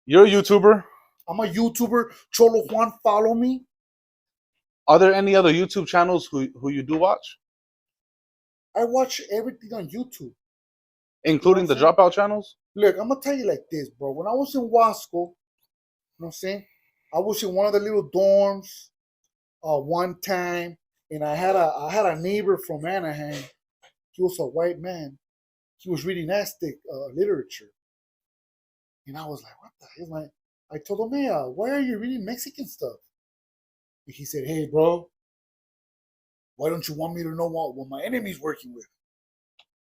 You're a YouTuber. I'm a YouTuber. Cholo Juan, follow me. Are there any other YouTube channels who you do watch, I watch everything on YouTube. including the Dropout channels? Look, I'm gonna tell you like this, bro. When I was in Wasco, you know what I'm saying? I was in one of the little dorms one time, and I had a neighbor from Anaheim. He was a white man. He was reading Aztec literature, and I was like, "What the hell?" I told him, "Hey, why are you reading Mexican stuff?" And he said, "Hey, bro, why don't you want me to know what my enemy's working with?"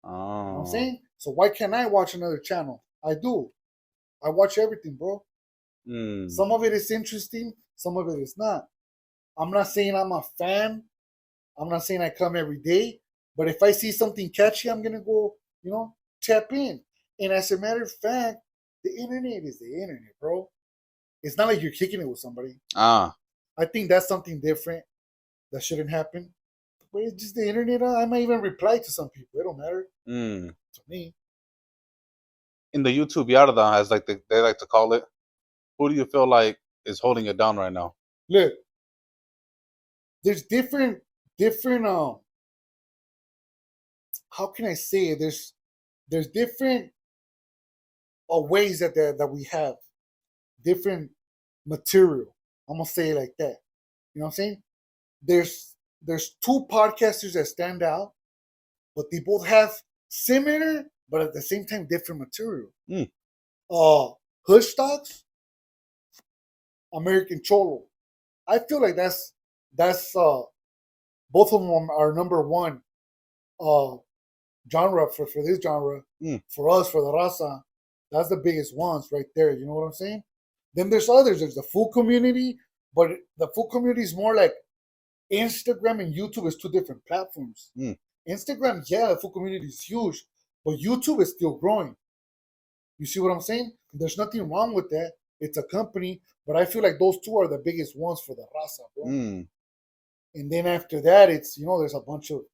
You know what I'm Oh. saying? So why can't I watch another channel? I do. I watch everything, bro. Some of it is interesting, some of it is not. I'm not saying I'm a fan. I'm not saying I come every day. But if I see something catchy, I'm gonna go, tap in. And as a matter of fact, the internet is the internet, bro. It's not like you're kicking it with somebody. Ah. I think that's something different that shouldn't happen. But it's just the internet. I might even reply to some people. It don't matter to me. In the YouTube Yarda, as like they like to call it, who do you feel like is holding it down right now? Look, there's different how can I say it? There's different ways that we have different material. I'm gonna say it like that. You know what I'm saying? There's two podcasters that stand out, but they both have similar, but at the same time different material. Hush Stocks, American Cholo. I feel like that's both of them are number one genre for this genre. For us, for the raza, that's the biggest ones right there. You know what I'm saying? Then there's others. There's the food community, but the food community is more like Instagram and YouTube is two different platforms. Instagram, yeah, the food community is huge, but YouTube is still growing. You see what I'm saying? There's nothing wrong with that. It's a company, but I feel like those two are the biggest ones for the raza, bro. And then after that, it's there's a bunch of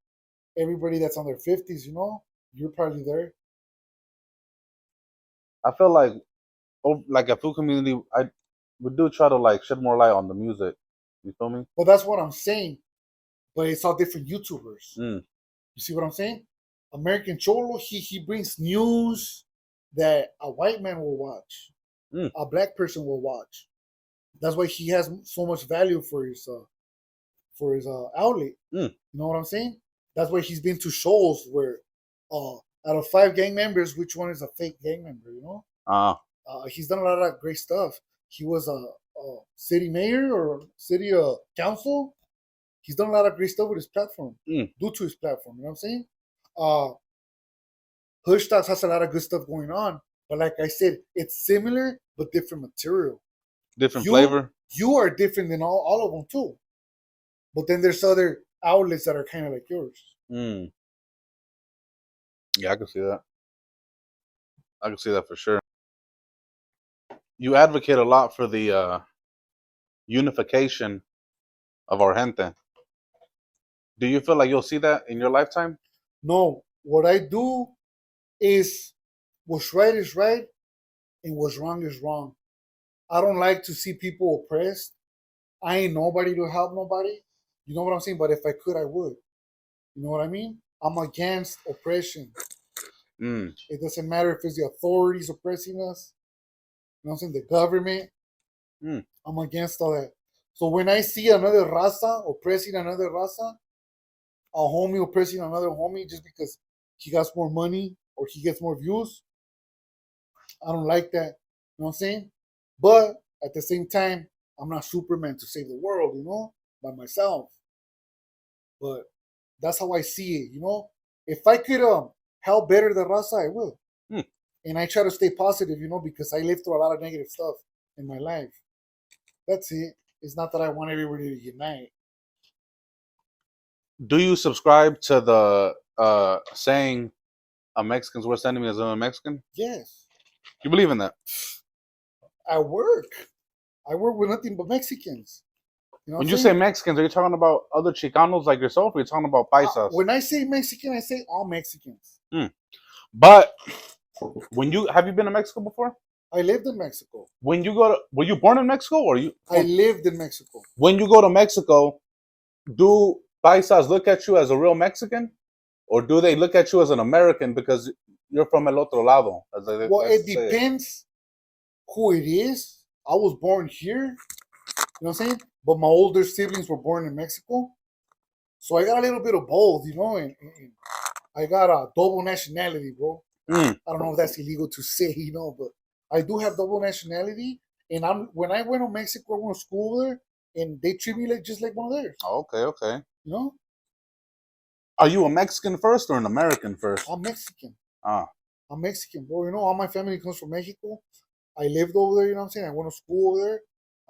everybody that's on their 50s. You're probably there. I feel like a food community, we do try to like shed more light on the music. You feel me? Well, that's what I'm saying. But it's all different YouTubers. Mm. You see what I'm saying? American Cholo, he brings news that a white man will watch, a black person will watch. That's why he has so much value for his outlet. You know what I'm saying? That's why he's been to shows where out of 5 gang members, which one is a fake gang member? He's done a lot of great stuff. He was a city mayor or city council. He's done a lot of great stuff with his platform due to his platform. You know what I'm saying? Hush Stocks has a lot of good stuff going on, but like I said, it's similar but different material, different flavor. You are different than all of them too. But then there's other outlets that are kind of like yours. Yeah, I can see that. I can see that for sure. You advocate a lot for the unification of our gente. Do you feel like you'll see that in your lifetime? No. What I do is what's right is right and what's wrong is wrong. I don't like to see people oppressed. I ain't nobody to help nobody. You know what I'm saying? But if I could, I would. You know what I mean? I'm against oppression. It doesn't matter if it's the authorities oppressing us. You know what I'm saying? The government. I'm against all that. So when I see another raza oppressing another raza, a homie oppressing another homie just because he got more money or he gets more views, I don't like that. You know what I'm saying? But at the same time, I'm not Superman to save the world, by myself. But that's how I see it, If I could help better the raza, I will. And I try to stay positive, because I lived through a lot of negative stuff in my life. That's it. It's not that I want everybody to unite. Do you subscribe to the saying, "A Mexican's worst enemy is another Mexican"? Yes. You believe in that? I work with nothing but Mexicans. When you say Mexicans, are you talking about other Chicanos like yourself, or are you talking about paisas? When I say Mexican, I say all Mexicans. But have you been to Mexico before? I lived in Mexico. When you go to, were you born in Mexico or you? I lived in Mexico. When you go to Mexico, do paisas look at you as a real Mexican, or do they look at you as an American because you're from el otro lado? As they Well, like it to say it. depends who it is. I was born here, you know what I'm saying? But my older siblings were born in Mexico. So I got a little bit of both, you know, and I got a double nationality, bro. Mm. I don't know if that's illegal to say, you know, but I do have double nationality. And when I went to Mexico, I went to school there, and they treat me like just like one of theirs, Okay, okay. you know? Are you a Mexican first or an American first? I'm Mexican. Ah, I'm Mexican, bro. You know, all my family comes from Mexico. I lived over there, you know what I'm saying? I went to school over there.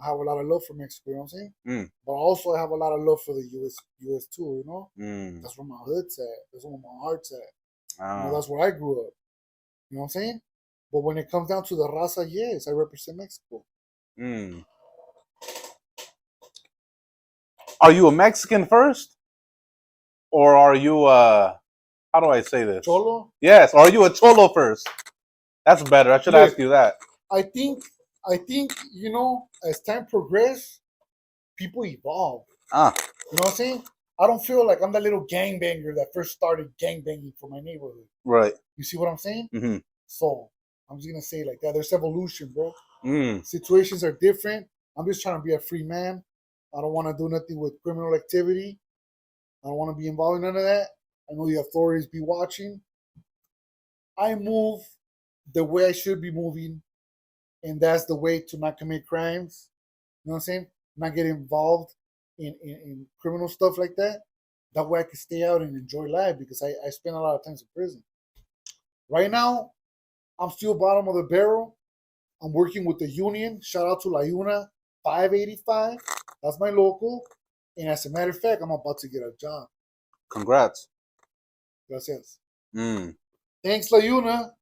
I have a lot of love for Mexico, you know what I'm saying? mm, But also I have a lot of love for the US too, you know? mm, That's where my hood's at. That's where my heart's at. You know, ah. that's where I grew up. You know what I'm saying? But when it comes down to the raza, yes, I represent Mexico. Mm. Are you a Mexican first, or are you how do I say this? Cholo? Yes. Are you a Cholo first? That's better. I should Look, ask you that. I think, you know, as time progresses, people evolve. Ah, You know what I'm saying? I don't feel like I'm that little gangbanger that first started gangbanging for my neighborhood. right. You see what I'm saying? Mm-hmm. So I'm just gonna say it like that. There's evolution, bro. Mm. Situations are different. I'm just trying to be a free man. I don't want to do nothing with criminal activity. I don't want to be involved in none of that. I know the authorities be watching. I move the way I should be moving, and that's the way to not commit crimes. You know what I'm saying? Not get involved in criminal stuff like that. That way I can stay out and enjoy life because I spend a lot of times in prison. Right now, I'm still bottom of the barrel. I'm working with the union. Shout out to La Una 585. That's my local. And as a matter of fact, I'm about to get a job. Congrats. Gracias. Mm. Thanks, La Una.